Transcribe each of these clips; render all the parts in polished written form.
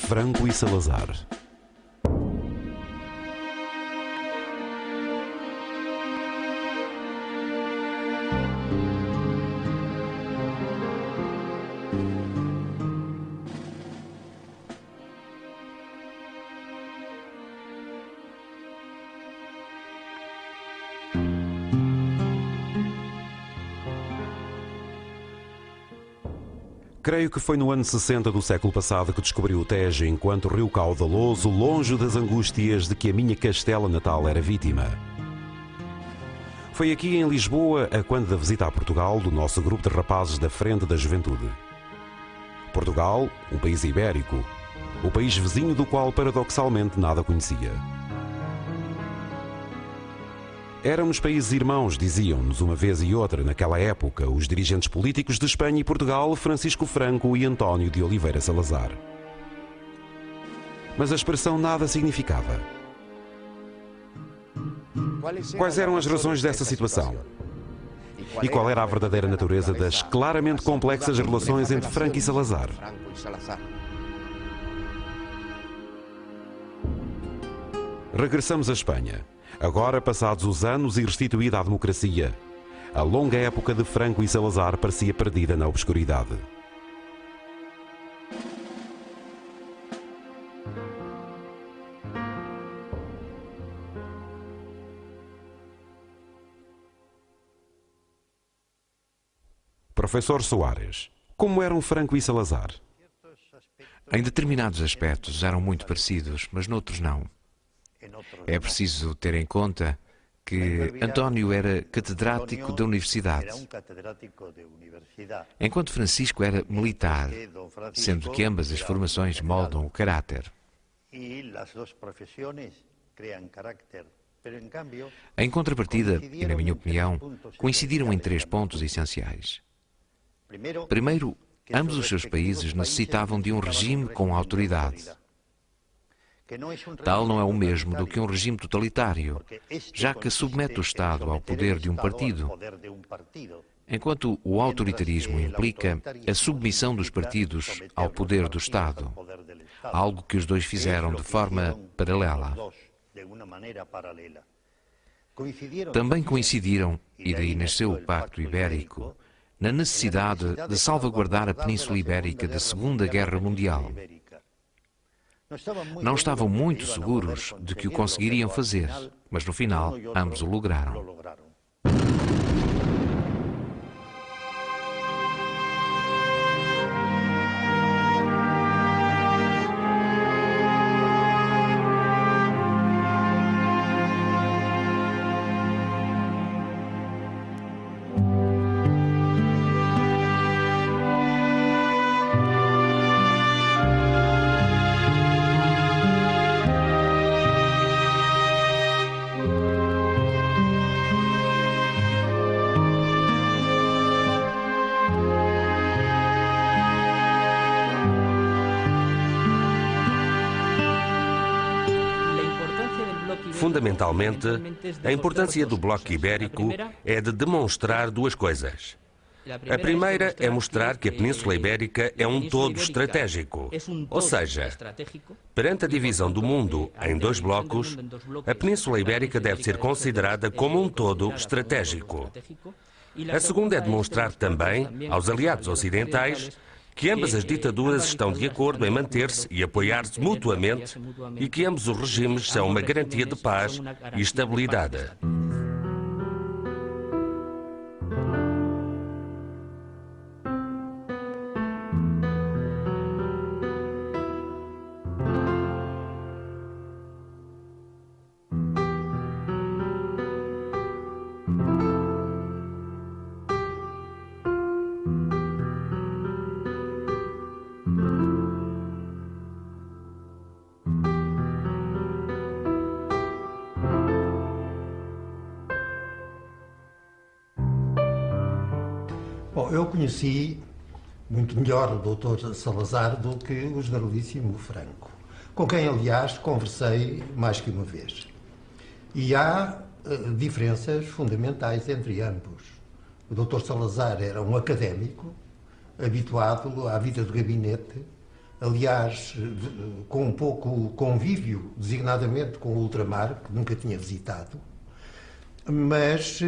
Franco e Salazar. Creio que foi no ano 60 do século passado que descobriu o Tejo enquanto rio caudaloso, longe das angústias de que a minha castela natal era vítima. Foi aqui em Lisboa, a quando da visita a Portugal do nosso grupo de rapazes da Frente da Juventude. Portugal, um país ibérico, o país vizinho do qual paradoxalmente nada conhecia. Éramos países irmãos, diziam-nos uma vez e outra naquela época os dirigentes políticos de Espanha e Portugal, Francisco Franco e António de Oliveira Salazar. Mas a expressão nada significava. Quais eram as razões dessa situação? E qual era a verdadeira natureza das claramente complexas relações entre Franco e Salazar? Regressamos à Espanha. Agora, passados os anos e restituída a democracia, a longa época de Franco e Salazar parecia perdida na obscuridade. Professor Soares, como eram Franco e Salazar? Em determinados aspectos eram muito parecidos, mas noutros não. É preciso ter em conta que António era catedrático da universidade, enquanto Francisco era militar, sendo que ambas as formações moldam o caráter. Em contrapartida, e na minha opinião, coincidiram em 3 pontos essenciais. Primeiro, ambos os seus países necessitavam de um regime com autoridade. Tal não é o mesmo do que um regime totalitário, já que submete o Estado ao poder de um partido, enquanto o autoritarismo implica a submissão dos partidos ao poder do Estado, algo que os dois fizeram de forma paralela. Também coincidiram, e daí nasceu o Pacto Ibérico, na necessidade de salvaguardar a Península Ibérica da Segunda Guerra Mundial. Não estavam muito seguros de que o conseguiriam fazer, mas no final ambos o lograram. Fundamentalmente, a importância do Bloco Ibérico é de demonstrar 2 coisas. A primeira é mostrar que a Península Ibérica é um todo estratégico, ou seja, perante a divisão do mundo em 2 blocos, a Península Ibérica deve ser considerada como um todo estratégico. A segunda é demonstrar também aos aliados ocidentais que ambas as ditaduras estão de acordo em manter-se e apoiar-se mutuamente e que ambos os regimes são uma garantia de paz e estabilidade. Bom, eu conheci muito melhor o Dr. Salazar do que o generalíssimo Franco, com quem, aliás, conversei mais que uma vez. E há diferenças fundamentais entre ambos. O Dr. Salazar era um académico, habituado à vida de gabinete, aliás, com um pouco convívio, designadamente com o ultramar, que nunca tinha visitado, mas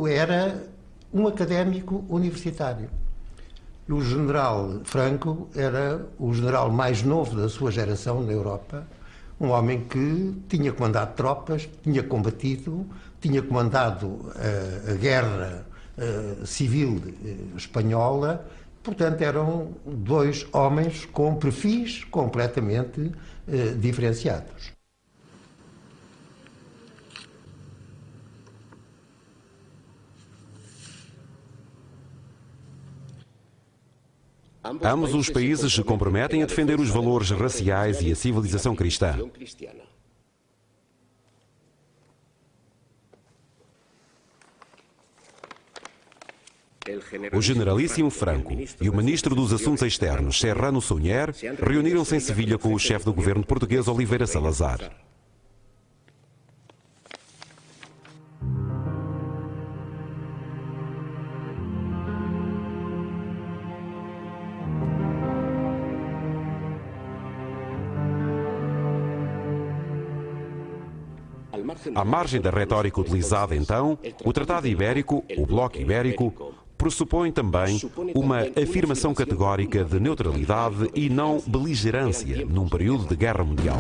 era um académico universitário. O general Franco era o general mais novo da sua geração na Europa, um homem que tinha comandado tropas, tinha combatido, tinha comandado a guerra civil espanhola. Portanto, eram dois homens com perfis completamente diferenciados. Ambos os países se comprometem a defender os valores raciais e a civilização cristã. O generalíssimo Franco e o ministro dos Assuntos Externos, Serrano Suñer, reuniram-se em Sevilha com o chefe do governo português, Oliveira Salazar. À margem da retórica utilizada então, o Tratado Ibérico, o Bloco Ibérico, pressupõe também uma afirmação categórica de neutralidade e não beligerância num período de guerra mundial.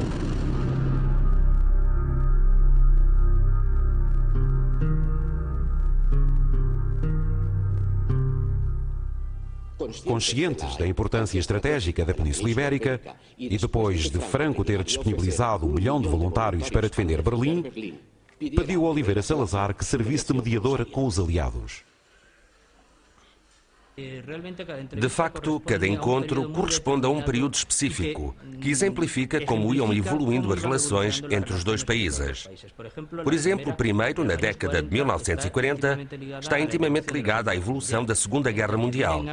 Conscientes da importância estratégica da Península Ibérica e depois de Franco ter disponibilizado 1 milhão de voluntários para defender Berlim, pediu a Oliveira Salazar que servisse de mediador com os aliados. De facto, cada encontro corresponde a um período específico, que exemplifica como iam evoluindo as relações entre os dois países. Por exemplo, o primeiro, na década de 1940, está intimamente ligado à evolução da Segunda Guerra Mundial.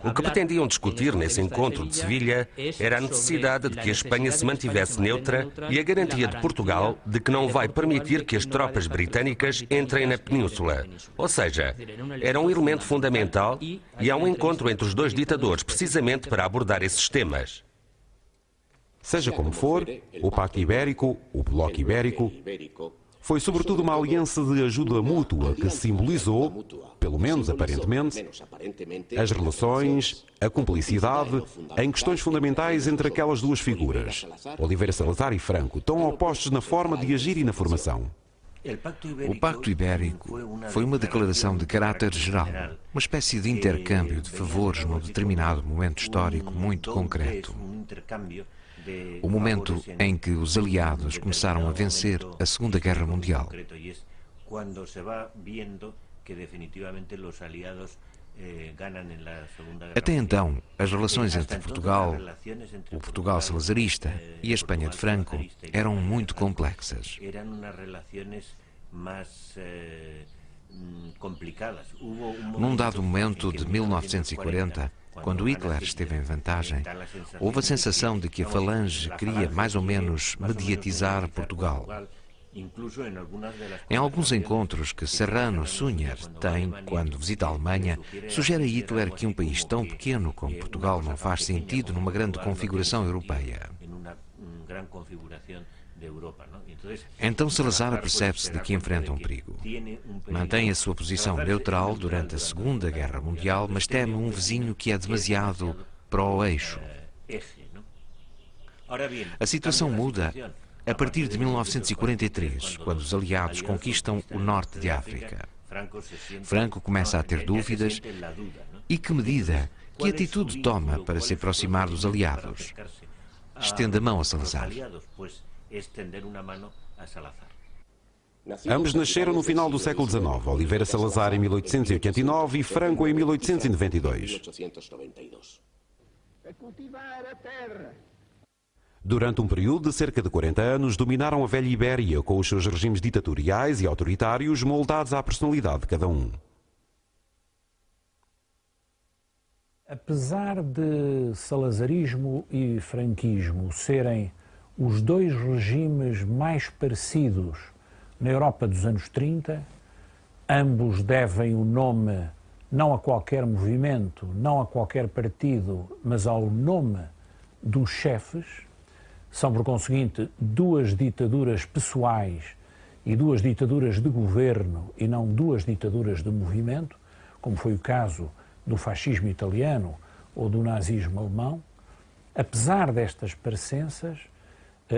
O que pretendiam discutir nesse encontro de Sevilha era a necessidade de que a Espanha se mantivesse neutra e a garantia de Portugal de que não vai permitir que as tropas britânicas entrem na península. Ou seja, era um elemento fundamental e há um encontro entre os dois ditadores precisamente para abordar esses temas. Seja como for, o Pacto Ibérico, o Bloco Ibérico, foi sobretudo uma aliança de ajuda mútua que simbolizou, pelo menos aparentemente, as relações, a cumplicidade em questões fundamentais entre aquelas duas figuras, Oliveira Salazar e Franco, tão opostos na forma de agir e na formação. O Pacto Ibérico foi uma declaração de caráter geral, uma espécie de intercâmbio de favores num determinado momento histórico muito concreto. O momento em que os aliados começaram a vencer a Segunda Guerra Mundial. Até então, as relações entre Portugal, o Portugal salazarista e a Espanha de Franco eram muito complexas. Num dado momento de 1940, quando Hitler esteve em vantagem, houve a sensação de que a Falange queria mais ou menos mediatizar Portugal. Em alguns encontros que Serrano Suñer tem quando visita a Alemanha, sugere a Hitler que um país tão pequeno como Portugal não faz sentido numa grande configuração europeia. Então Salazar apercebe-se de que enfrenta um perigo. Mantém a sua posição neutral durante a Segunda Guerra Mundial, mas teme um vizinho que é demasiado para o eixo. A situação muda a partir de 1943, quando os aliados conquistam o norte de África. Franco começa a ter dúvidas e que medida, que atitude toma para se aproximar dos aliados? Estende a mão a Salazar. Ambos nasceram no final do século XIX, Oliveira Salazar em 1889 e Franco em 1892. Durante um período de cerca de 40 anos, dominaram a velha Ibéria com os seus regimes ditatoriais e autoritários moldados à personalidade de cada um. Apesar de salazarismo e franquismo serem os dois regimes mais parecidos na Europa dos anos 30, ambos devem o nome não a qualquer movimento, não a qualquer partido, mas ao nome dos chefes, são, por conseguinte, duas ditaduras pessoais e duas ditaduras de governo e não duas ditaduras de movimento, como foi o caso do fascismo italiano ou do nazismo alemão. Apesar destas parecenças,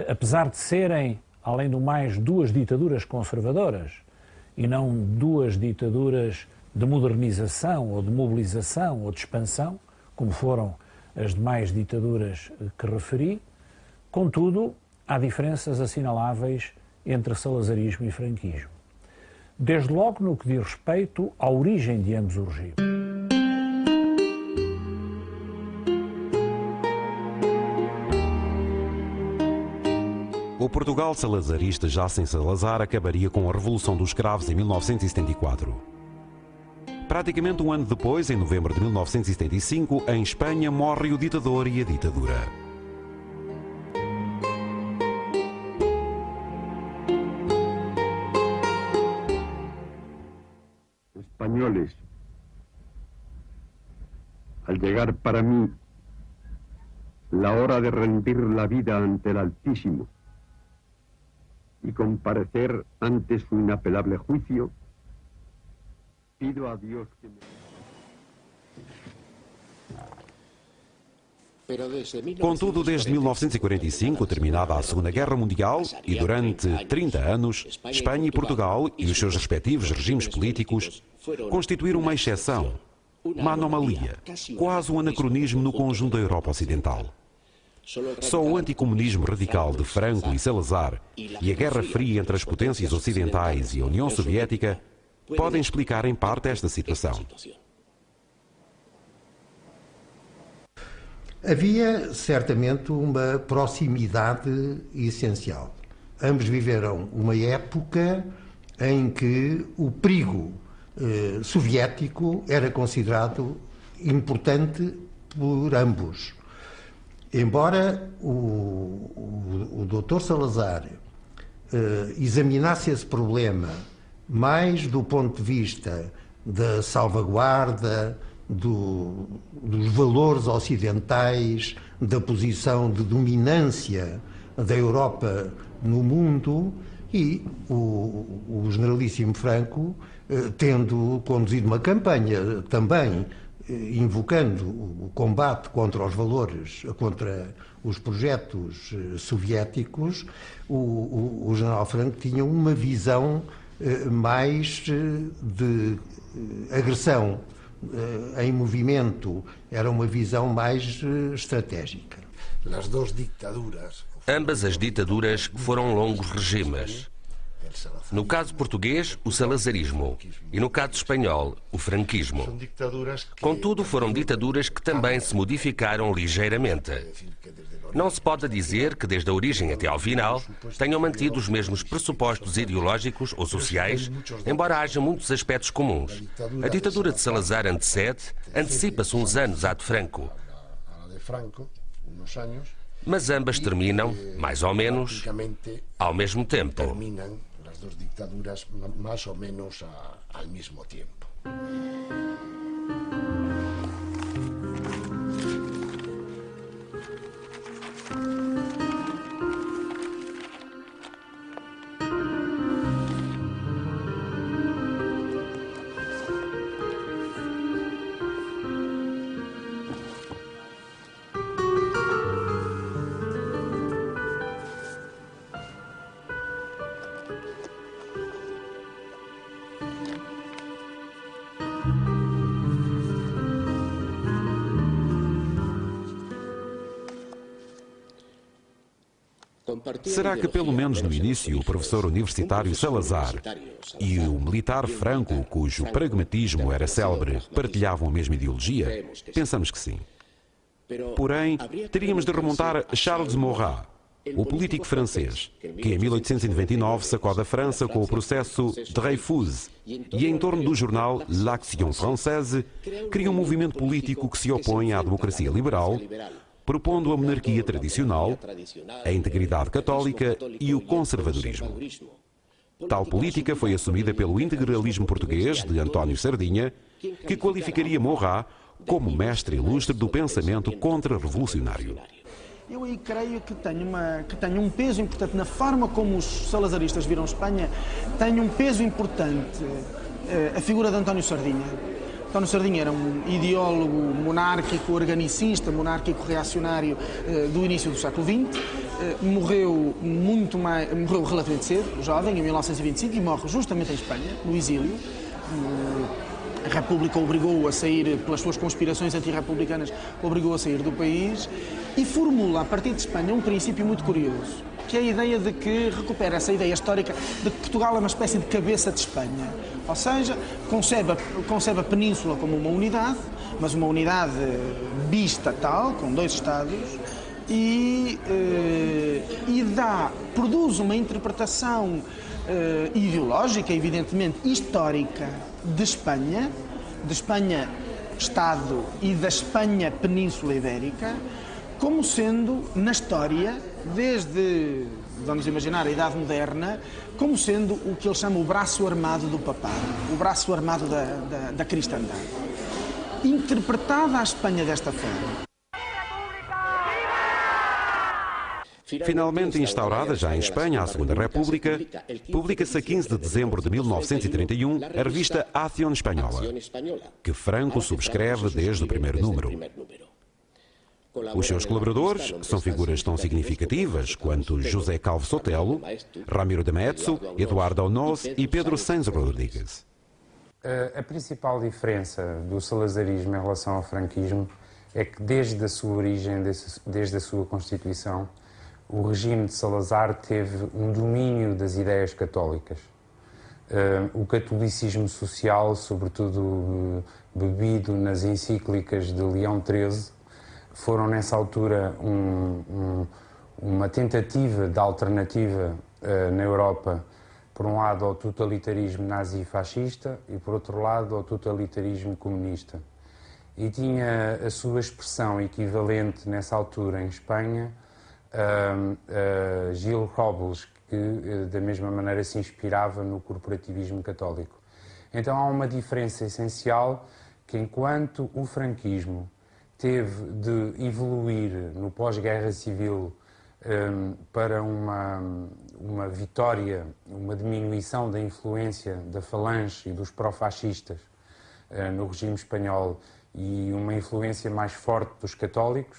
apesar de serem, além do mais, duas ditaduras conservadoras e não duas ditaduras de modernização ou de mobilização ou de expansão, como foram as demais ditaduras que referi, contudo, há diferenças assinaláveis entre salazarismo e franquismo. Desde logo no que diz respeito à origem de ambos os regimes. O Portugal salazarista, já sem Salazar, acabaria com a Revolução dos Cravos em 1974. Praticamente um ano depois, em novembro de 1975, em Espanha morre o ditador e a ditadura. Españoles, al llegar para mí la hora de rendir la vida ante el Altísimo y comparecer ante su inapelable juicio, pido a Dios que me... Contudo, desde 1945, terminada a Segunda Guerra Mundial, e durante 30 anos, Espanha e Portugal e os seus respectivos regimes políticos constituíram uma exceção, uma anomalia, quase um anacronismo no conjunto da Europa Ocidental. Só o anticomunismo radical de Franco e Salazar e a Guerra Fria entre as potências ocidentais e a União Soviética podem explicar em parte esta situação. Havia certamente uma proximidade essencial. Ambos viveram uma época em que o perigo soviético era considerado importante por ambos. Embora o Dr. Salazar examinasse esse problema mais do ponto de vista da salvaguarda dos valores ocidentais, da posição de dominância da Europa no mundo, e o generalíssimo Franco, tendo conduzido uma campanha também invocando o combate contra os valores, contra os projetos soviéticos, o general Franco tinha uma visão mais de agressão em movimento, era uma visão mais estratégica. Ambas as ditaduras foram longos regimes. No caso português, o salazarismo, e no caso espanhol, o franquismo. Contudo, foram ditaduras que também se modificaram ligeiramente. Não se pode dizer que, desde a origem até ao final, tenham mantido os mesmos pressupostos ideológicos ou sociais, embora haja muitos aspectos comuns. A ditadura de Salazar antecipa-se uns anos à de Franco. Mas ambas terminam, mais ou menos, ao mesmo tempo. As duas dictaduras mais ou menos ao mesmo tempo. Será que, pelo menos no início, o professor universitário Salazar e o militar Franco, cujo pragmatismo era célebre, partilhavam a mesma ideologia? Pensamos que sim. Porém, teríamos de remontar a Charles Maurras, o político francês, que em 1899 sacode a França com o processo Dreyfus e, em torno do jornal L'Action Française, cria um movimento político que se opõe à democracia liberal, propondo a monarquia tradicional, a integridade católica e o conservadorismo. Tal política foi assumida pelo integralismo português de António Sardinha, que qualificaria Maurras como mestre ilustre do pensamento contra-revolucionário. Eu aí creio que tem um peso importante na forma como os salazaristas viram Espanha, tem um peso importante a figura de António Sardinha. António Sardinha era um ideólogo monárquico, organicista, monárquico reacionário do início do século XX. Morreu relativamente cedo, jovem, em 1925, e morre justamente em Espanha, no exílio. A República obrigou-o a sair, pelas suas conspirações antirrepublicanas, obrigou-o a sair do país e formula, a partir de Espanha, um princípio muito curioso, que é a ideia de que recupera essa ideia histórica de que Portugal é uma espécie de cabeça de Espanha. Ou seja, concebe a Península como uma unidade, mas uma unidade bistatal, com 2 Estados, e produz uma interpretação ideológica, evidentemente histórica, de Espanha Estado e da Espanha Península Ibérica, como sendo, na história, desde, vamos imaginar, a Idade Moderna, como sendo o que ele chama o braço armado do papado, o braço armado da cristandade. Interpretada a Espanha desta forma. Finalmente instaurada já em Espanha a Segunda República, publica-se a 15 de dezembro de 1931 a revista Acción Española, que Franco subscreve desde o primeiro número. Os seus colaboradores são figuras tão significativas quanto José Calvo Sotelo, Ramiro de Metzo, Eduardo Aunoz e Pedro Sainz Rodrigues. A principal diferença do salazarismo em relação ao franquismo é que desde a sua origem, desde a sua constituição, o regime de Salazar teve um domínio das ideias católicas. O catolicismo social, sobretudo bebido nas encíclicas de Leão XIII, foram nessa altura uma tentativa de alternativa na Europa, por um lado ao totalitarismo nazi-fascista e por outro lado ao totalitarismo comunista. E tinha a sua expressão equivalente nessa altura em Espanha, Gil Robles, que da mesma maneira se inspirava no corporativismo católico. Então há uma diferença essencial, que enquanto o franquismo teve de evoluir no pós-guerra civil para uma vitória, uma diminuição da influência da falange e dos pró-fascistas no regime espanhol e uma influência mais forte dos católicos,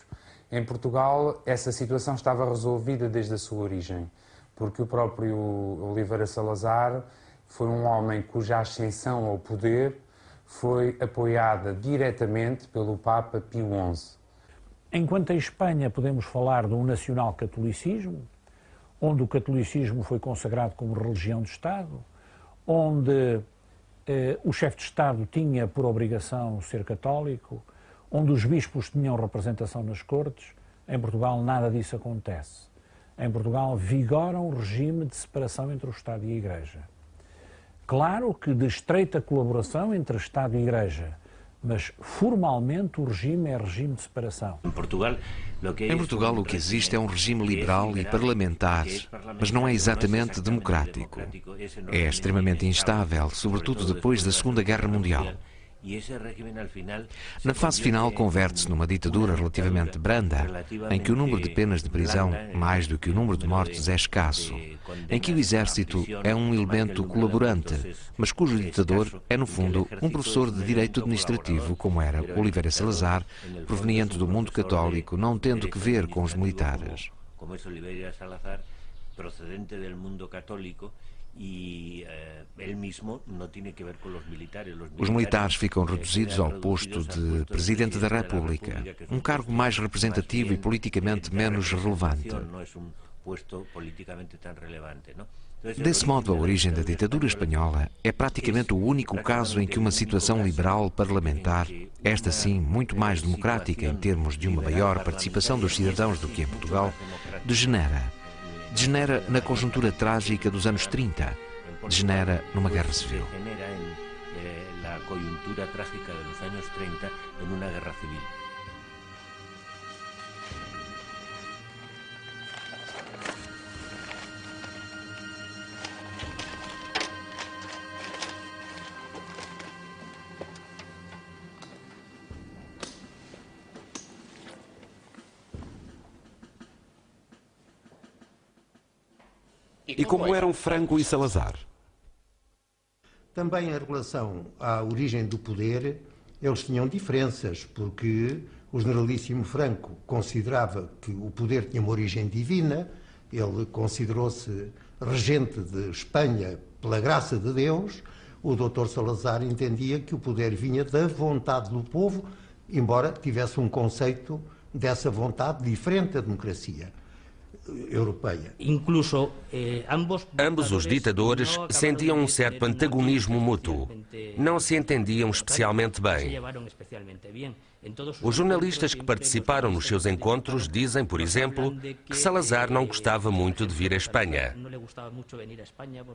em Portugal essa situação estava resolvida desde a sua origem, porque o próprio Oliveira Salazar foi um homem cuja ascensão ao poder foi apoiada diretamente pelo Papa Pio XI. Enquanto em Espanha podemos falar de um nacional-catolicismo, onde o catolicismo foi consagrado como religião de Estado, onde o chefe de Estado tinha por obrigação ser católico, onde os bispos tinham representação nas cortes, em Portugal nada disso acontece. Em Portugal vigora um regime de separação entre o Estado e a Igreja. Claro que de estreita colaboração entre Estado e Igreja, mas formalmente o regime é regime de separação. Em Portugal o que existe é um regime liberal e parlamentar, mas não é exatamente democrático. É extremamente instável, sobretudo depois da Segunda Guerra Mundial. Na fase final converte-se numa ditadura relativamente branda, em que o número de penas de prisão, mais do que o número de mortes, é escasso, em que o exército é um elemento colaborante, mas cujo ditador é, no fundo, um professor de direito administrativo, como era Oliveira Salazar, proveniente do mundo católico, não tendo que ver com os militares. Os militares ficam reduzidos ao posto de Presidente da República, um cargo mais representativo e politicamente menos relevante. Desse modo, a origem da ditadura espanhola é praticamente o único caso em que uma situação liberal parlamentar, esta sim muito mais democrática em termos de uma maior participação dos cidadãos do que em Portugal, degenera na conjuntura trágica dos anos 30, degenera numa guerra civil. La coyuntura trágica de los años 30 en una guerra civil. E como eram Franco e Salazar? Também em relação à origem do poder, eles tinham diferenças, porque o generalíssimo Franco considerava que o poder tinha uma origem divina, ele considerou-se regente de Espanha pela graça de Deus. O Dr. Salazar entendia que o poder vinha da vontade do povo, embora tivesse um conceito dessa vontade diferente da democracia europeia. Ambos os ditadores sentiam um certo antagonismo mútuo. Não se entendiam especialmente bem. Os jornalistas que participaram nos seus encontros dizem, por exemplo, que Salazar não gostava muito de vir à Espanha.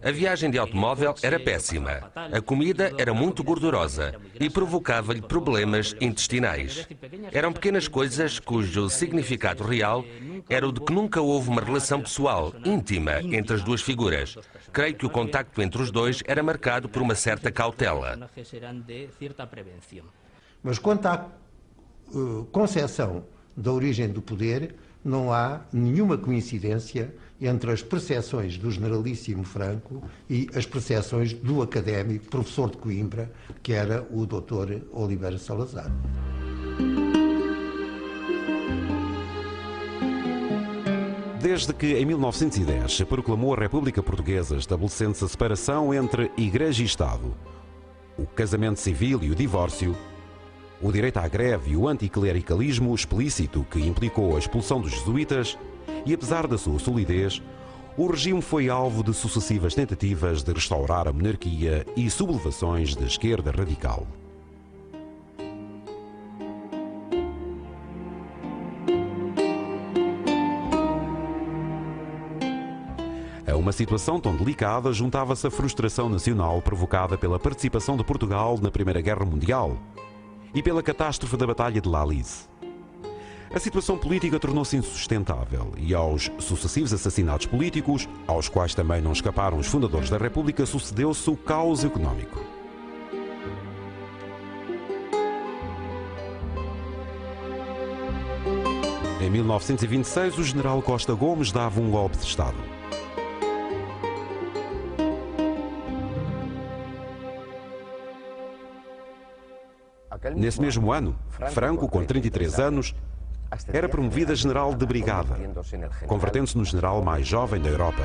A viagem de automóvel era péssima, a comida era muito gordurosa e provocava-lhe problemas intestinais. Eram pequenas coisas cujo significado real era o de que nunca houve uma relação pessoal, íntima, entre as duas figuras. Creio que o contacto entre os dois era marcado por uma certa cautela. Mas quanto à concepção da origem do poder, não há nenhuma coincidência entre as percepções do generalíssimo Franco e as percepções do académico, professor de Coimbra, que era o Dr. Oliveira Salazar. Desde que, em 1910, se proclamou a República Portuguesa, estabelecendo-se a separação entre Igreja e Estado, o casamento civil e o divórcio, o direito à greve e o anticlericalismo explícito que implicou a expulsão dos jesuítas, e apesar da sua solidez, o regime foi alvo de sucessivas tentativas de restaurar a monarquia e sublevações da esquerda radical. A uma situação tão delicada juntava-se a frustração nacional provocada pela participação de Portugal na Primeira Guerra Mundial e pela catástrofe da Batalha de Lalize. A situação política tornou-se insustentável e aos sucessivos assassinatos políticos, aos quais também não escaparam os fundadores da República, sucedeu-se o caos económico. Em 1926, o general Costa Gomes dava um golpe de Estado. Nesse mesmo ano, Franco, com 33 anos, era promovido a general de brigada, convertendo-se no general mais jovem da Europa.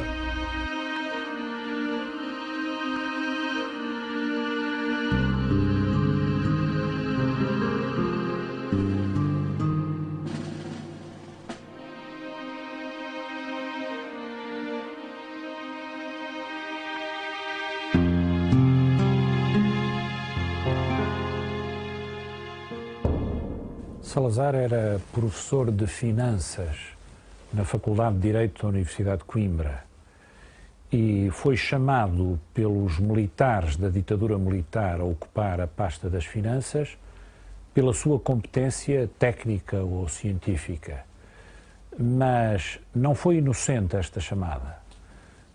Salazar era professor de Finanças na Faculdade de Direito da Universidade de Coimbra e foi chamado pelos militares da ditadura militar a ocupar a pasta das Finanças pela sua competência técnica ou científica. Mas não foi inocente esta chamada.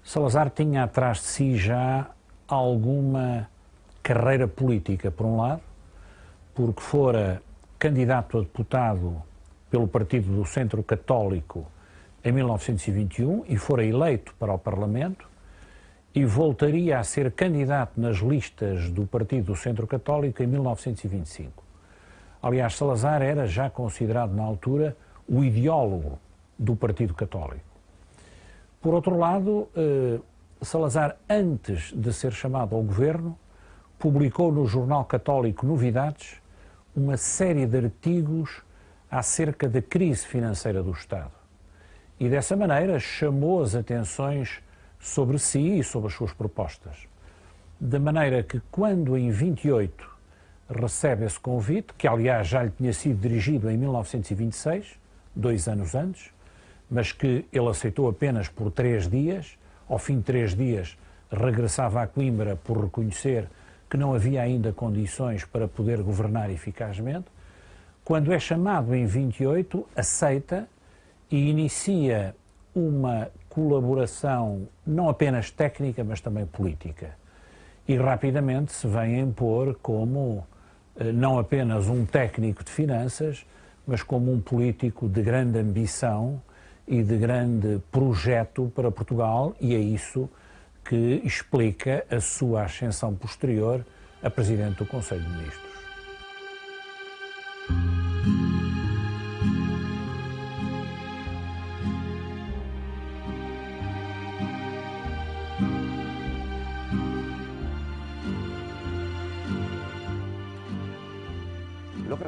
Salazar tinha atrás de si já alguma carreira política, por um lado, porque fora candidato a deputado pelo Partido do Centro Católico em 1921 e fora eleito para o Parlamento e voltaria a ser candidato nas listas do Partido do Centro Católico em 1925. Aliás, Salazar era já considerado na altura o ideólogo do Partido Católico. Por outro lado, Salazar, antes de ser chamado ao governo, publicou no jornal católico Novidades uma série de artigos acerca da crise financeira do Estado. E dessa maneira chamou as atenções sobre si e sobre as suas propostas. De maneira que quando em 28 recebe esse convite, que aliás já lhe tinha sido dirigido em 1926, 2 anos antes, mas que ele aceitou apenas por 3 dias, ao fim de 3 dias regressava a Coimbra por reconhecer que não havia ainda condições para poder governar eficazmente. Quando é chamado em 28, aceita e inicia uma colaboração não apenas técnica, mas também política. E rapidamente se vem a impor como não apenas um técnico de finanças, mas como um político de grande ambição e de grande projeto para Portugal, e é isso que explica a sua ascensão posterior a Presidente do Conselho de Ministros.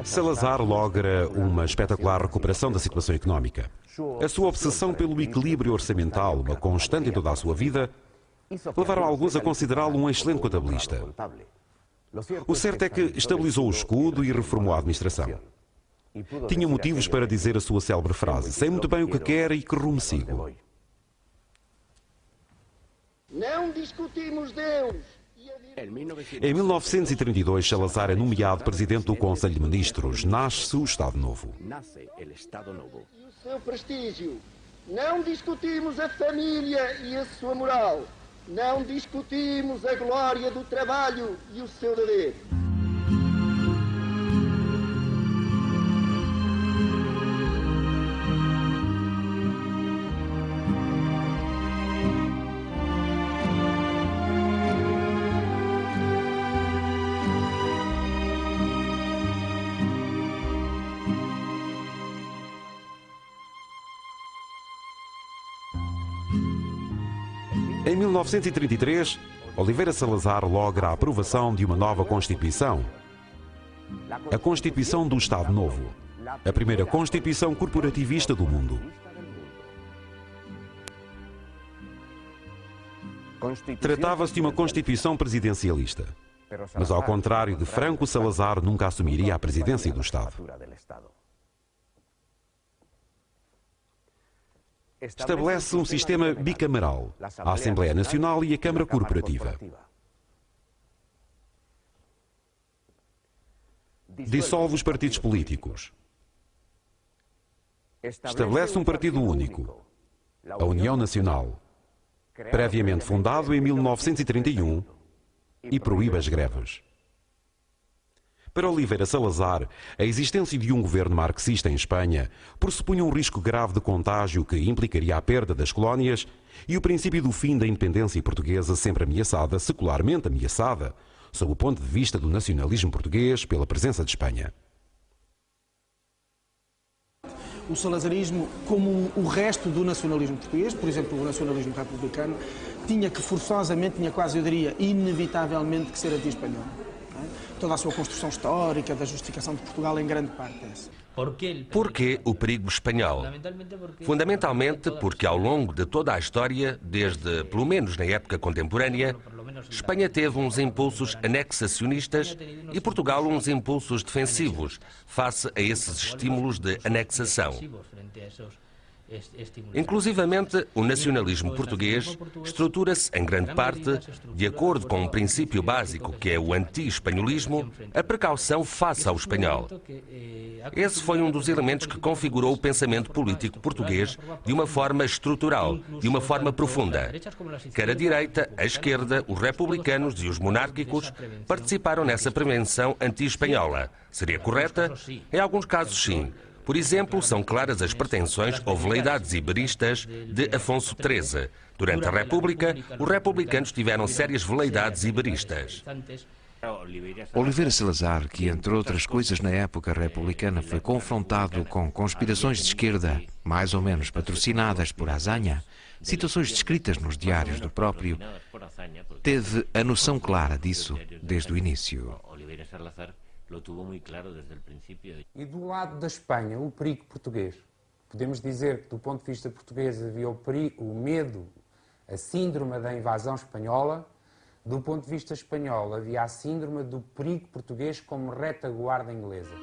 Salazar logra uma espetacular recuperação da situação económica. A sua obsessão pelo equilíbrio orçamental, uma constante em toda a sua vida, levaram alguns a considerá-lo um excelente contabilista. O certo é que estabilizou o escudo e reformou a administração. Tinha motivos para dizer a sua célebre frase: sei muito bem o que quero e que rumo sigo. Não discutimos Deus. Em 1932, Salazar é nomeado Presidente do Conselho de Ministros. Nasce o Estado Novo. E o seu prestígio. Não discutimos a família e a sua moral. Não discutimos a glória do trabalho e o seu dever. Em 1933, Oliveira Salazar logra a aprovação de uma nova Constituição, a Constituição do Estado Novo, a primeira Constituição corporativista do mundo. Tratava-se de uma Constituição presidencialista, mas ao contrário de Franco, Salazar nunca assumiria a presidência do Estado. Estabelece um sistema bicameral, a Assembleia Nacional e a Câmara Corporativa. Dissolve os partidos políticos. Estabelece um partido único, a União Nacional, previamente fundado em 1931, e proíbe as greves. Para Oliveira Salazar, a existência de um governo marxista em Espanha pressupunha um risco grave de contágio que implicaria a perda das colónias e o princípio do fim da independência portuguesa, sempre ameaçada, secularmente ameaçada, sob o ponto de vista do nacionalismo português pela presença de Espanha. O salazarismo, como o resto do nacionalismo português, por exemplo, o nacionalismo republicano, tinha que forçosamente, tinha quase, eu diria, inevitavelmente que ser anti-espanhol. Toda a sua construção histórica, da justificação de Portugal, em grande parte é essa. Por que o perigo espanhol? Fundamentalmente porque ao longo de toda a história, desde pelo menos na época contemporânea, Espanha teve uns impulsos anexacionistas e Portugal uns impulsos defensivos face a esses estímulos de anexação. Inclusivamente, o nacionalismo português estrutura-se, em grande parte, de acordo com um princípio básico que é o anti-espanholismo, a precaução face ao espanhol. Esse foi um dos elementos que configurou o pensamento político português de uma forma estrutural, de uma forma profunda. Quer a direita, a esquerda, os republicanos e os monárquicos participaram nessa prevenção anti-espanhola. Seria correta? Em alguns casos, sim. Por exemplo, são claras as pretensões ou veleidades iberistas de Afonso XIII. Durante a República, os republicanos tiveram sérias veleidades iberistas. Oliveira Salazar, que entre outras coisas na época republicana foi confrontado com conspirações de esquerda, mais ou menos patrocinadas por Azaña, situações descritas nos diários do próprio, teve a noção clara disso desde o início. E do lado da Espanha, o perigo português. Podemos dizer que, do ponto de vista português, havia o medo, a síndrome da invasão espanhola. Do ponto de vista espanhol, havia a síndrome do perigo português como retaguarda inglesa.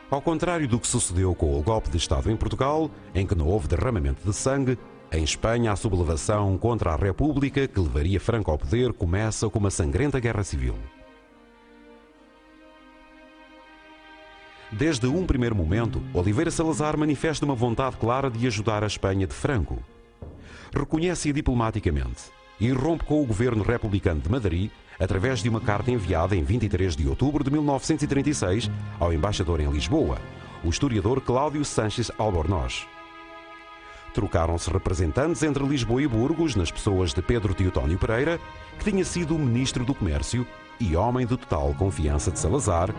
Ao contrário do que sucedeu com o golpe de Estado em Portugal, em que não houve derramamento de sangue, em Espanha a sublevação contra a República, que levaria Franco ao poder, começa com uma sangrenta guerra civil. Desde um primeiro momento, Oliveira Salazar manifesta uma vontade clara de ajudar a Espanha de Franco. Reconhece-a diplomaticamente e rompe com o governo republicano de Madrid através de uma carta enviada em 23 de outubro de 1936 ao embaixador em Lisboa, o historiador Cláudio Sanches Albornoz. Trocaram-se representantes entre Lisboa e Burgos nas pessoas de Pedro Teotónio Pereira, que tinha sido ministro do Comércio e homem de total confiança de Salazar,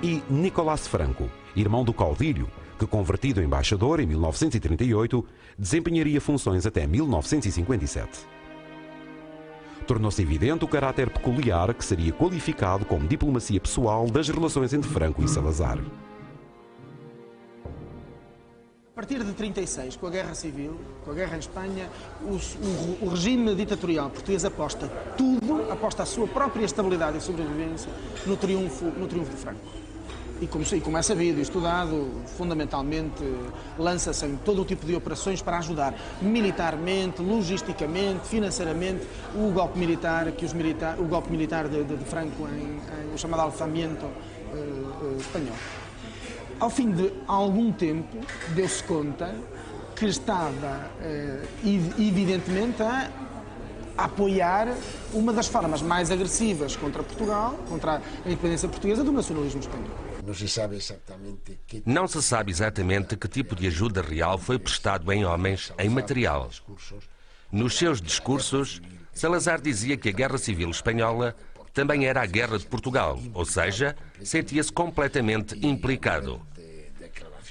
e Nicolás Franco, irmão do caudilho, que, convertido em embaixador em 1938, desempenharia funções até 1957. Tornou-se evidente o caráter peculiar que seria qualificado como diplomacia pessoal das relações entre Franco e Salazar. A partir de 36, com a Guerra Civil, com a Guerra em Espanha, o regime ditatorial português aposta a sua própria estabilidade e sobrevivência no triunfo de Franco. E como é sabido e estudado, fundamentalmente lança-se em todo o tipo de operações para ajudar militarmente, logisticamente, financeiramente o golpe militar de Franco em o chamado alzamiento espanhol. Ao fim de algum tempo, deu-se conta que estava, evidentemente, a apoiar uma das formas mais agressivas contra Portugal, contra a independência portuguesa, do nacionalismo espanhol. Não se sabe exatamente que tipo de ajuda real foi prestado em homens, em material. Nos seus discursos, Salazar dizia que a Guerra Civil Espanhola também era a Guerra de Portugal, ou seja, sentia-se completamente implicado.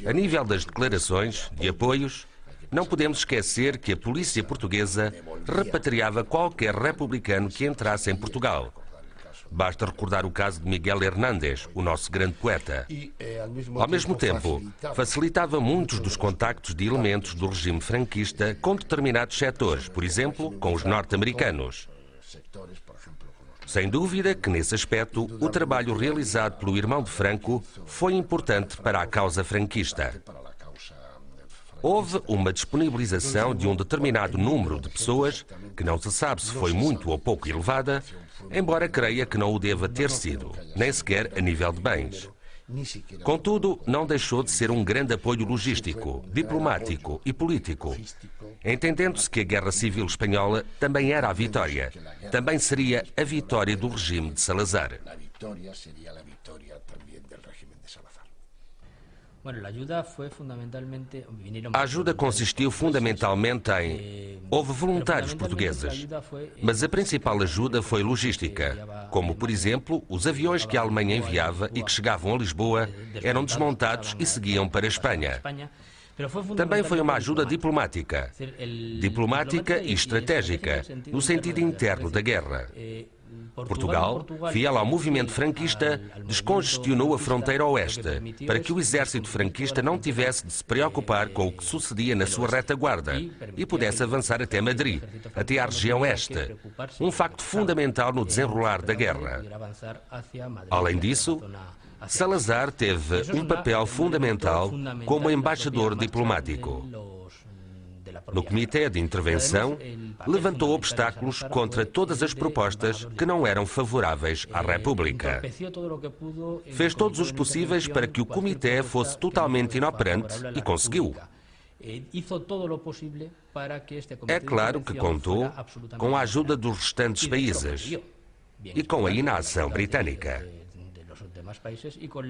A nível das declarações, de apoios, não podemos esquecer que a polícia portuguesa repatriava qualquer republicano que entrasse em Portugal. Basta recordar o caso de Miguel Hernández, o nosso grande poeta. Ao mesmo tempo, facilitava muitos dos contactos de elementos do regime franquista com determinados setores, por exemplo, com os norte-americanos. Sem dúvida que, nesse aspecto, o trabalho realizado pelo irmão de Franco foi importante para a causa franquista. Houve uma disponibilização de um determinado número de pessoas, que não se sabe se foi muito ou pouco elevada, embora creia que não o deva ter sido, nem sequer a nível de bens. Contudo, não deixou de ser um grande apoio logístico, diplomático e político, entendendo-se que a Guerra Civil Espanhola também era a vitória, também seria a vitória do regime de Salazar. A ajuda consistiu fundamentalmente em... Houve voluntários portugueses, mas a principal ajuda foi logística, como, por exemplo, os aviões que a Alemanha enviava e que chegavam a Lisboa eram desmontados e seguiam para a Espanha. Também foi uma ajuda diplomática e estratégica, no sentido interno da guerra. Portugal, fiel ao movimento franquista, descongestionou a fronteira oeste para que o exército franquista não tivesse de se preocupar com o que sucedia na sua retaguarda e pudesse avançar até Madrid, até à região este, um facto fundamental no desenrolar da guerra. Além disso, Salazar teve um papel fundamental como embaixador diplomático. No Comitê de Intervenção, levantou obstáculos contra todas as propostas que não eram favoráveis à República. Fez todos os possíveis para que o Comitê fosse totalmente inoperante e conseguiu. É claro que contou com a ajuda dos restantes países e com a inação britânica.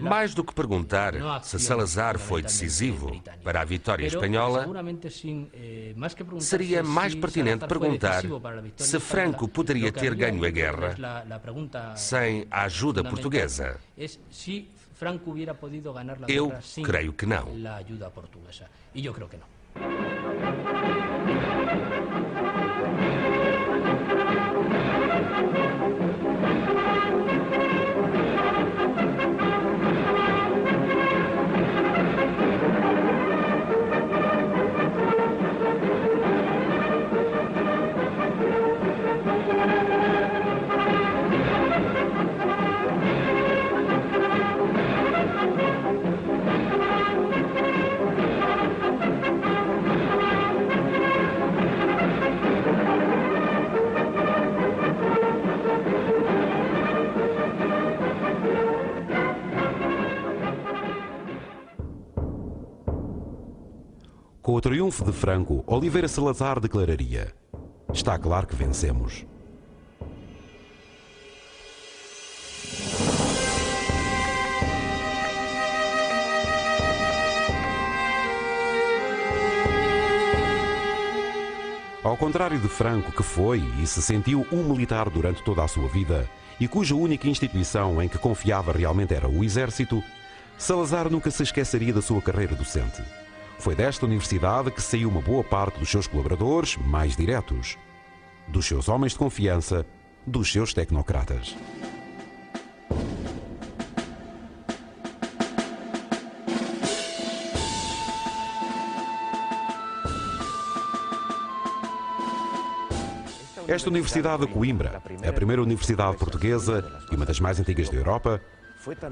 Mais do que perguntar se Salazar foi decisivo para a vitória espanhola, seria mais pertinente perguntar se Franco poderia ter ganho a guerra sem a ajuda portuguesa. Eu creio que não. Com o triunfo de Franco, Oliveira Salazar declararia: "Está claro que vencemos." Ao contrário de Franco, que foi e se sentiu um militar durante toda a sua vida e cuja única instituição em que confiava realmente era o exército, Salazar nunca se esqueceria da sua carreira docente. Foi desta universidade que saiu uma boa parte dos seus colaboradores mais diretos, dos seus homens de confiança, dos seus tecnocratas. Esta Universidade de Coimbra, a primeira universidade portuguesa e uma das mais antigas da Europa,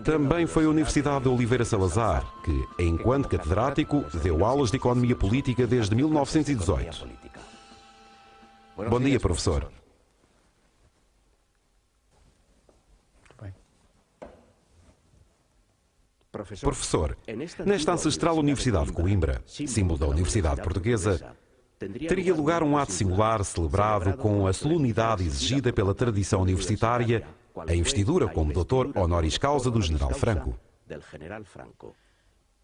também foi a Universidade de Oliveira Salazar, que, enquanto catedrático, deu aulas de economia política desde 1918. Bom dia, professor. Professor, nesta ancestral Universidade de Coimbra, símbolo da Universidade Portuguesa, teria lugar um ato singular celebrado com a solenidade exigida pela tradição universitária, a investidura como doutor honoris causa do General Franco.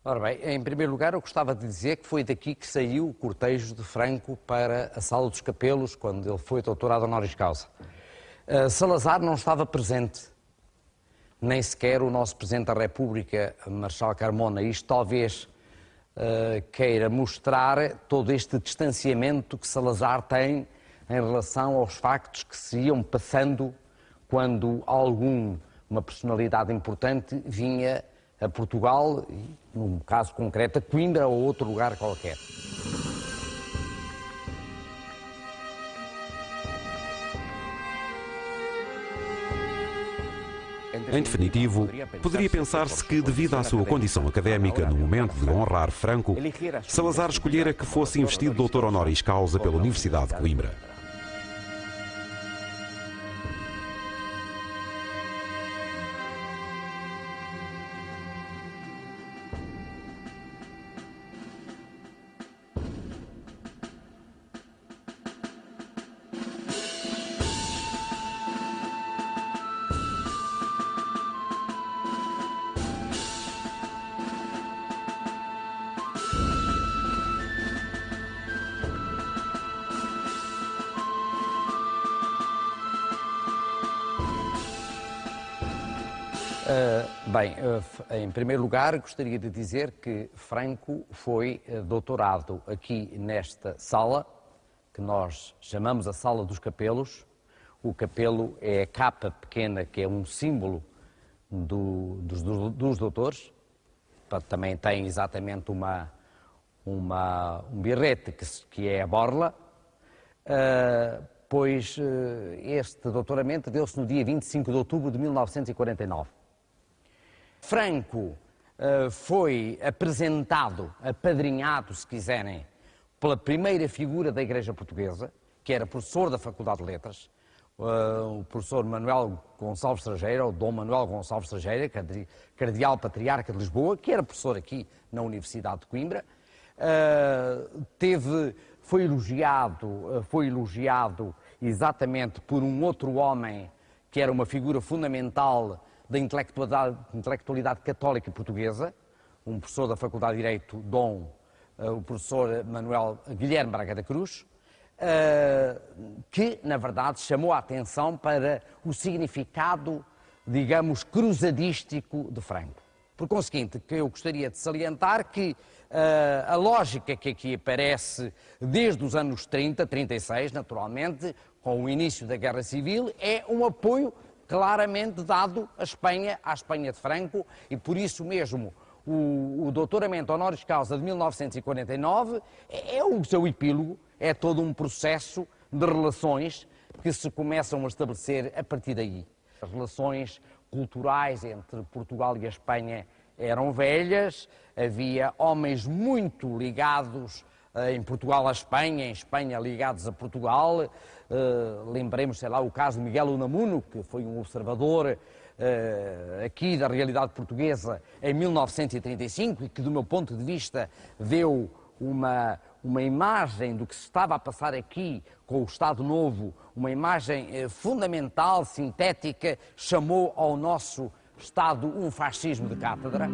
Ora bem, em primeiro lugar eu gostava de dizer que foi daqui que saiu o cortejo de Franco para a Sala dos Capelos, quando ele foi doutorado honoris causa. Salazar não estava presente, nem sequer o nosso Presidente da República, Marechal Carmona. Isto talvez queira mostrar todo este distanciamento que Salazar tem em relação aos factos que se iam passando quando uma personalidade importante vinha a Portugal, e, num caso concreto, a Coimbra ou outro lugar qualquer. Em definitivo, poderia pensar-se que, devido à sua condição académica no momento de honrar Franco, Salazar escolhera que fosse investido doutor honoris causa pela Universidade de Coimbra. Bem, em primeiro lugar, gostaria de dizer que Franco foi doutorado aqui nesta sala, que nós chamamos a Sala dos Capelos. O capelo é a capa pequena, que é um símbolo dos doutores. Também tem exatamente um birrete, que é a borla. Pois este doutoramento deu-se no dia 25 de outubro de 1949. Franco foi apresentado, apadrinhado, se quiserem, pela primeira figura da Igreja Portuguesa, que era professor da Faculdade de Letras, o professor Manuel Gonçalves Trajeira, ou Dom Manuel Gonçalves Trajeira, cardeal patriarca de Lisboa, que era professor aqui na Universidade de Coimbra. Foi elogiado exatamente por um outro homem que era uma figura fundamental da intelectualidade católica portuguesa, um professor da Faculdade de Direito, o professor Guilherme Braga da Cruz, que, na verdade, chamou a atenção para o significado, digamos, cruzadístico de Franco. Por conseguinte, que eu gostaria de salientar que a lógica que aqui aparece desde os anos 30, 36, naturalmente, com o início da Guerra Civil, é um apoio claramente dado à Espanha de Franco, e por isso mesmo o doutoramento honoris causa de 1949 é o seu epílogo, é todo um processo de relações que se começam a estabelecer a partir daí. As relações culturais entre Portugal e a Espanha eram velhas, havia homens muito ligados em Portugal à Espanha, em Espanha ligados a Portugal. Lembremos, sei lá, o caso de Miguel Unamuno, que foi um observador aqui da realidade portuguesa em 1935 e que, do meu ponto de vista, deu uma imagem do que se estava a passar aqui com o Estado Novo, uma imagem fundamental, sintética, chamou ao nosso Estado um fascismo de cátedra.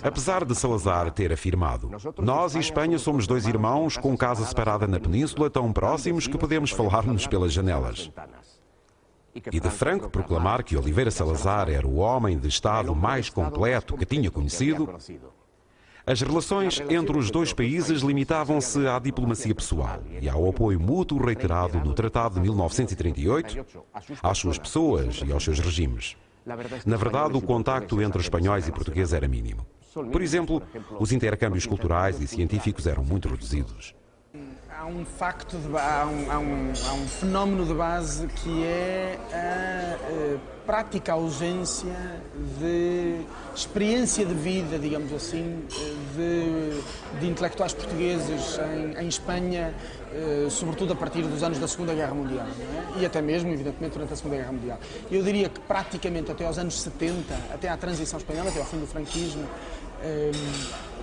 Apesar de Salazar ter afirmado: nós e Espanha somos dois irmãos com casa separada na península, tão próximos que podemos falar-nos pelas janelas. E de Franco proclamar que Oliveira Salazar era o homem de Estado mais completo que tinha conhecido, as relações entre os dois países limitavam-se à diplomacia pessoal e ao apoio mútuo reiterado no Tratado de 1938 às suas pessoas e aos seus regimes. Na verdade, o contacto entre espanhóis e portugueses era mínimo. Por exemplo, os intercâmbios culturais e científicos eram muito reduzidos. Há um facto, há um fenómeno de base que é a prática ausência de experiência de vida, digamos assim, de intelectuais portugueses em Espanha, sobretudo a partir dos anos da Segunda Guerra Mundial, não é? E até mesmo, evidentemente, durante a Segunda Guerra Mundial. Eu diria que praticamente até aos anos 70, até à transição espanhola, até ao fim do franquismo,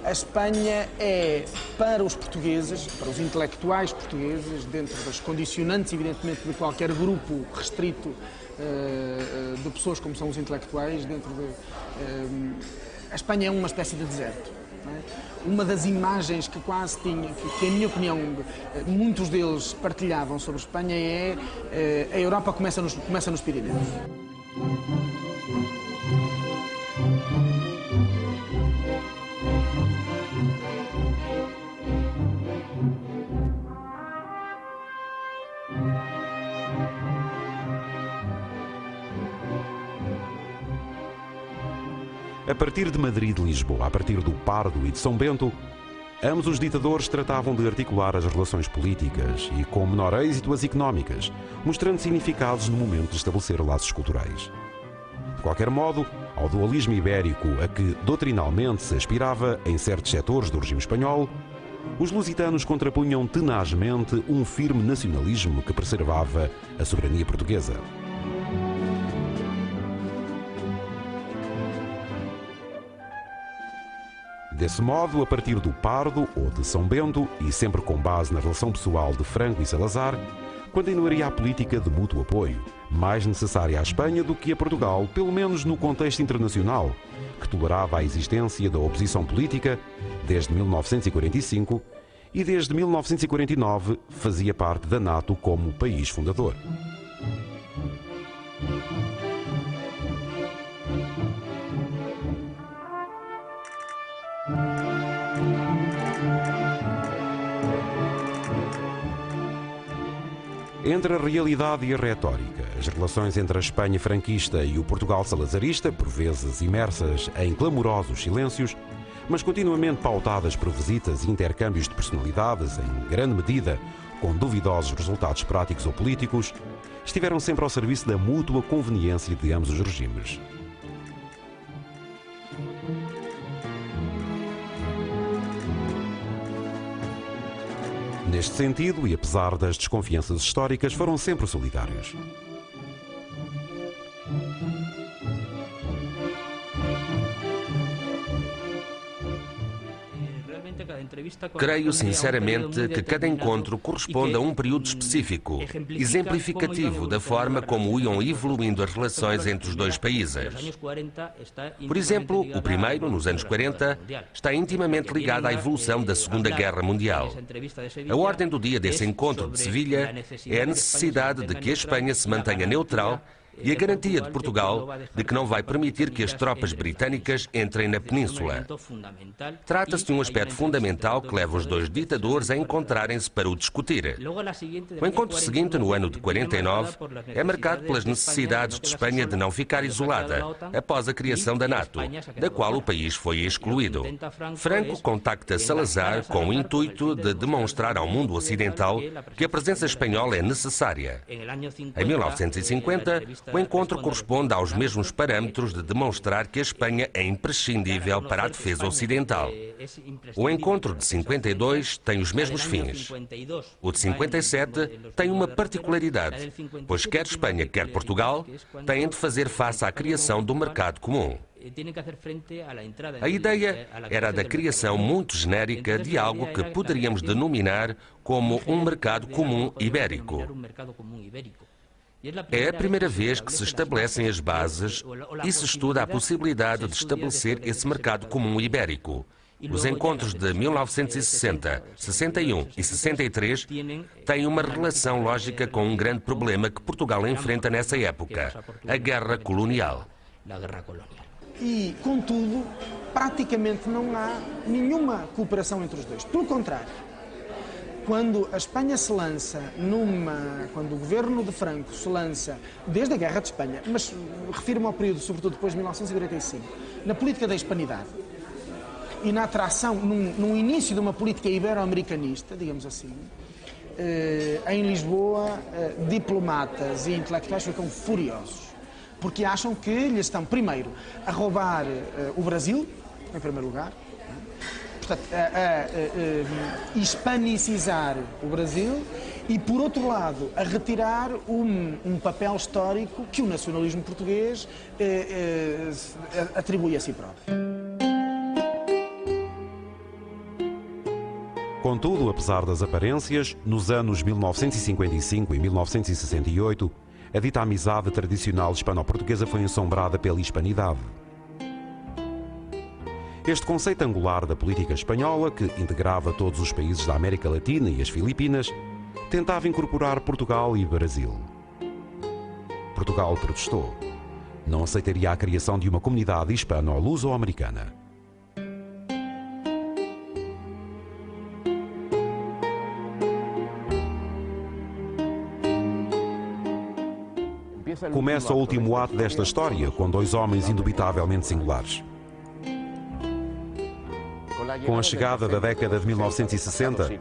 a Espanha é, para os portugueses, para os intelectuais portugueses, dentro das condicionantes, evidentemente, de qualquer grupo restrito de pessoas como são os intelectuais, a Espanha é uma espécie de deserto. Não é? Uma das imagens que quase tinha, que, em minha opinião, muitos deles partilhavam sobre Espanha é a Europa começa nos Pirineus. A partir de Madrid e de Lisboa, a partir do Pardo e de São Bento, ambos os ditadores tratavam de articular as relações políticas e, com menor êxito, as económicas, mostrando significados no momento de estabelecer laços culturais. De qualquer modo, ao dualismo ibérico a que doutrinalmente se aspirava em certos setores do regime espanhol, os lusitanos contrapunham tenazmente um firme nacionalismo que preservava a soberania portuguesa. Desse modo, a partir do Pardo ou de São Bento, e sempre com base na relação pessoal de Franco e Salazar, continuaria a política de mútuo apoio, mais necessária à Espanha do que a Portugal, pelo menos no contexto internacional, que tolerava a existência da oposição política desde 1945 e desde 1949 fazia parte da NATO como país fundador. Entre a realidade e a retórica, as relações entre a Espanha franquista e o Portugal salazarista, por vezes imersas em clamorosos silêncios, mas continuamente pautadas por visitas e intercâmbios de personalidades, em grande medida com duvidosos resultados práticos ou políticos, estiveram sempre ao serviço da mútua conveniência de ambos os regimes. Neste sentido, e apesar das desconfianças históricas, foram sempre solidários. Creio sinceramente que cada encontro corresponde a um período específico, exemplificativo da forma como iam evoluindo as relações entre os dois países. Por exemplo, o primeiro, nos anos 40, está intimamente ligado à evolução da Segunda Guerra Mundial. A ordem do dia desse encontro de Sevilha é a necessidade de que a Espanha se mantenha neutral e a garantia de Portugal de que não vai permitir que as tropas britânicas entrem na península. Trata-se de um aspecto fundamental que leva os dois ditadores a encontrarem-se para o discutir. O encontro seguinte, no ano de 49, é marcado pelas necessidades de Espanha de não ficar isolada após a criação da NATO, da qual o país foi excluído. Franco contacta Salazar com o intuito de demonstrar ao mundo ocidental que a presença espanhola é necessária. Em 1950, o encontro corresponde aos mesmos parâmetros de demonstrar que a Espanha é imprescindível para a defesa ocidental. O encontro de 52 tem os mesmos fins. O de 57 tem uma particularidade, pois quer Espanha, quer Portugal, têm de fazer face à criação do mercado comum. A ideia era a da criação muito genérica de algo que poderíamos denominar como um mercado comum ibérico. É a primeira vez que se estabelecem as bases e se estuda a possibilidade de estabelecer esse mercado comum ibérico. Os encontros de 1960, 61 e 63 têm uma relação lógica com um grande problema que Portugal enfrenta nessa época, a guerra colonial. E, contudo, praticamente não há nenhuma cooperação entre os dois. Pelo contrário, quando a Espanha se lança quando o governo de Franco se lança, desde a Guerra de Espanha, mas refiro-me ao período, sobretudo depois de 1945, na política da hispanidade e na atração, num início de uma política ibero-americanista, digamos assim, em Lisboa, diplomatas e intelectuais ficam furiosos, porque acham que lhes estão, primeiro, a roubar o Brasil, em primeiro lugar, portanto, a hispanicizar o Brasil e, por outro lado, a retirar um papel histórico que o nacionalismo português atribui a si próprio. Contudo, apesar das aparências, nos anos 1955 e 1968, a dita amizade tradicional hispano-portuguesa foi ensombrada pela hispanidade. Este conceito angular da política espanhola, que integrava todos os países da América Latina e as Filipinas, tentava incorporar Portugal e Brasil. Portugal protestou. Não aceitaria a criação de uma comunidade hispano-luso-americana. Começa o último ato desta história, com dois homens indubitavelmente singulares. Com a chegada da década de 1960,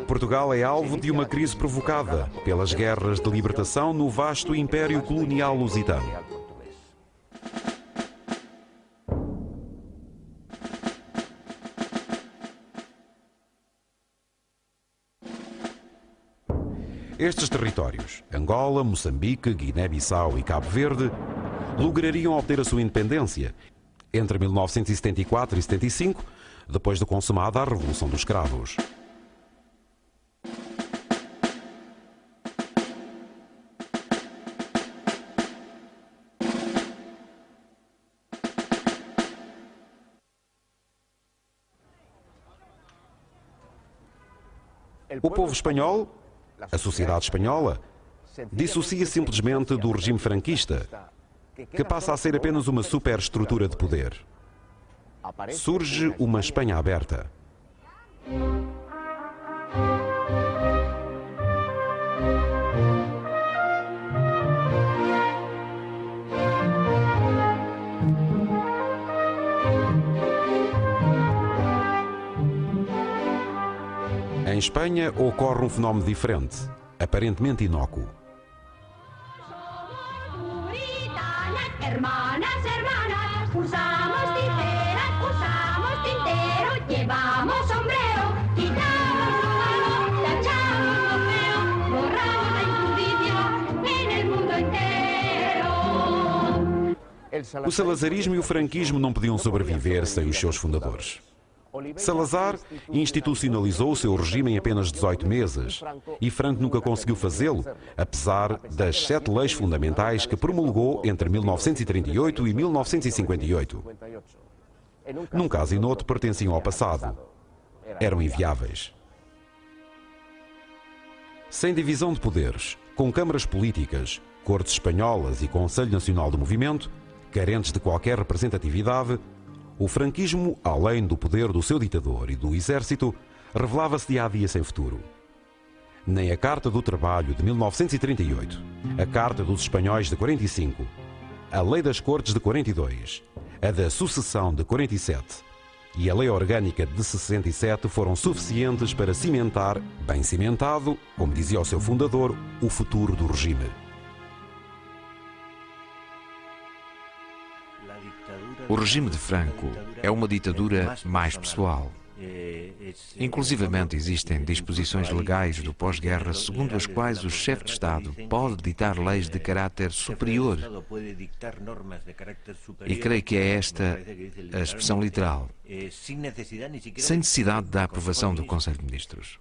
Portugal é alvo de uma crise provocada pelas guerras de libertação no vasto império colonial lusitano. Estes territórios, Angola, Moçambique, Guiné-Bissau e Cabo Verde, lograriam obter a sua independência entre 1974 e 75, depois de consumada a Revolução dos Cravos. O povo espanhol, a sociedade espanhola, dissocia simplesmente do regime franquista, que passa a ser apenas uma superestrutura de poder. Surge uma Espanha aberta. Em Espanha ocorre um fenómeno diferente, aparentemente inócuo. Hermanas, hermanas, usamos tijeras, usamos tintero, llevamos sombrero, quitamos lo malo, tachamos lo feo, borramos la injusticia en el mundo entero. O salazarismo e o franquismo não podiam sobreviver sem os seus fundadores. Salazar institucionalizou o seu regime em apenas 18 meses e Franco nunca conseguiu fazê-lo, apesar das 7 leis fundamentais que promulgou entre 1938 e 1958. Num caso e noutro pertenciam ao passado. Eram inviáveis. Sem divisão de poderes, com câmaras políticas, cortes espanholas e Conselho Nacional do Movimento, carentes de qualquer representatividade, o franquismo, além do poder do seu ditador e do exército, revelava-se dia a dia sem futuro. Nem a Carta do Trabalho de 1938, a Carta dos Espanhóis de 45, a Lei das Cortes de 42, a da Sucessão de 47 e a Lei Orgânica de 67 foram suficientes para cimentar, bem cimentado, como dizia o seu fundador, o futuro do regime. O regime de Franco é uma ditadura mais pessoal. Inclusivamente existem disposições legais do pós-guerra segundo as quais o chefe de Estado pode ditar leis de caráter superior. E creio que é esta a expressão literal, sem necessidade da aprovação do Conselho de Ministros.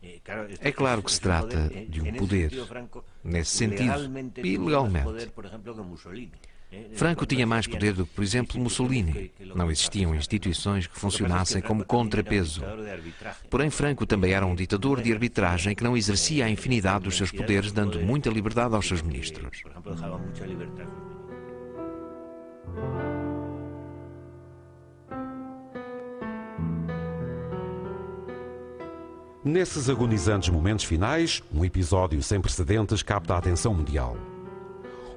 É claro que se trata de um poder, nesse sentido, ilegalmente. Franco tinha mais poder do que, por exemplo, Mussolini. Não existiam instituições que funcionassem como contrapeso. Porém, Franco também era um ditador de arbitragem que não exercia a infinidade dos seus poderes, dando muita liberdade aos seus ministros. Nesses agonizantes momentos finais, um episódio sem precedentes capta a atenção mundial.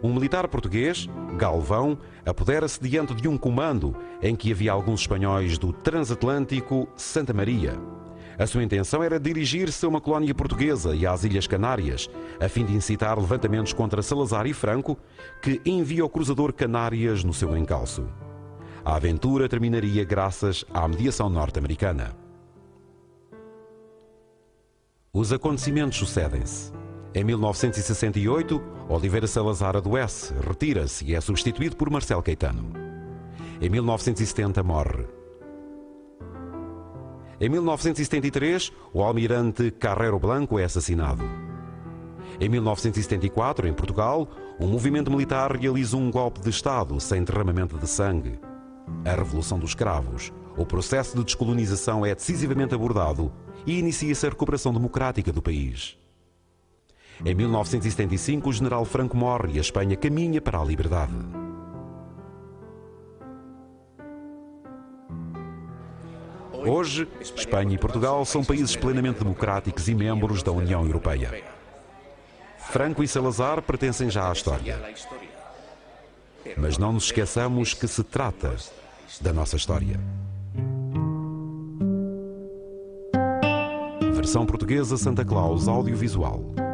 Um militar português, Galvão, apodera-se diante de um comando em que havia alguns espanhóis do transatlântico Santa Maria. A sua intenção era dirigir-se a uma colónia portuguesa e às Ilhas Canárias, a fim de incitar levantamentos contra Salazar e Franco, que envia o cruzador Canárias no seu encalço. A aventura terminaria graças à mediação norte-americana. Os acontecimentos sucedem-se. Em 1968, Oliveira Salazar adoece, retira-se e é substituído por Marcelo Caetano. Em 1970 morre. Em 1973, o almirante Carrero Blanco é assassinado. Em 1974, em Portugal, um movimento militar realiza um golpe de Estado sem derramamento de sangue. A Revolução dos Cravos. O processo de descolonização é decisivamente abordado e inicia-se a recuperação democrática do país. Em 1975, o general Franco morre e a Espanha caminha para a liberdade. Hoje, Espanha e Portugal são países plenamente democráticos e membros da União Europeia. Franco e Salazar pertencem já à história. Mas não nos esqueçamos que se trata da nossa história. Versão portuguesa Santa Claus Audiovisual.